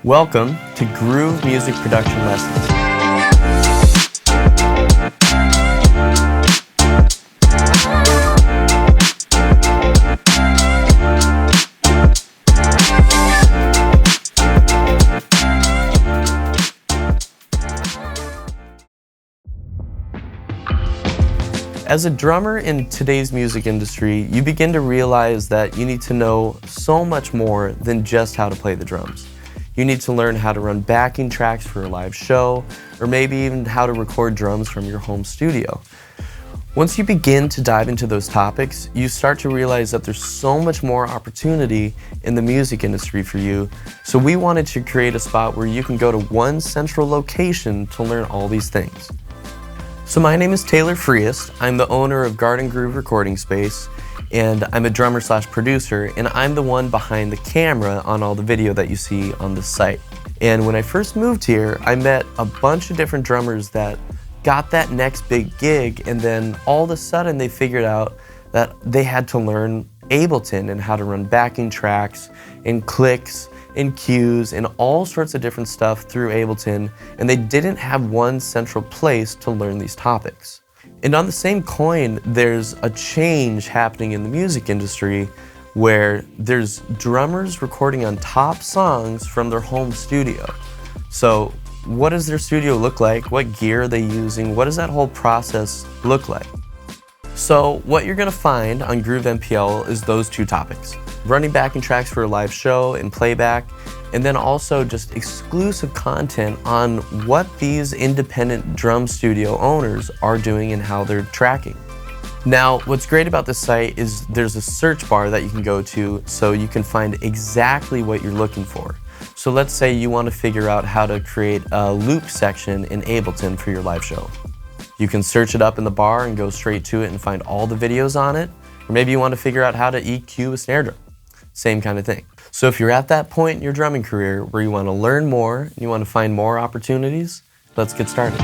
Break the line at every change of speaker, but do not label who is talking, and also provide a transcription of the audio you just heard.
Welcome to Groove Music Production Lessons. As a drummer in today's music industry, you begin to realize that you need to know so much more than just how to play the drums. You need to learn how to run backing tracks for a live show, or maybe even how to record drums from your home studio. Once you begin to dive into those topics, you start to realize that there's so much more opportunity in the music industry for you. So we wanted to create a spot where you can go to one central location to learn all these things. So my name is Taylor Freest. I'm the owner of Garden Groove Recording Space, and I'm a drummer / producer, and I'm the one behind the camera on all the video that you see on the site. And when I first moved here, I met a bunch of different drummers that got that next big gig, and then all of a sudden they figured out that they had to learn Ableton and how to run backing tracks and clicks and cues and all sorts of different stuff through Ableton, and they didn't have one central place to learn these topics. And on the same coin, there's a change happening in the music industry where there's drummers recording on top songs from their home studio. So what does their studio look like? What gear are they using? What does that whole process look like? So what you're gonna find on Groove MPL is those two topics: running backing tracks for a live show and playback, and then also just exclusive content on what these independent drum studio owners are doing and how they're tracking. Now, what's great about this site is there's a search bar that you can go to so you can find exactly what you're looking for. So let's say you want to figure out how to create a loop section in Ableton for your live show. You can search it up in the bar and go straight to it and find all the videos on it. Or maybe you want to figure out how to EQ a snare drum. Same kind of thing. So if you're at that point in your drumming career where you want to learn more and you want to find more opportunities, let's get started.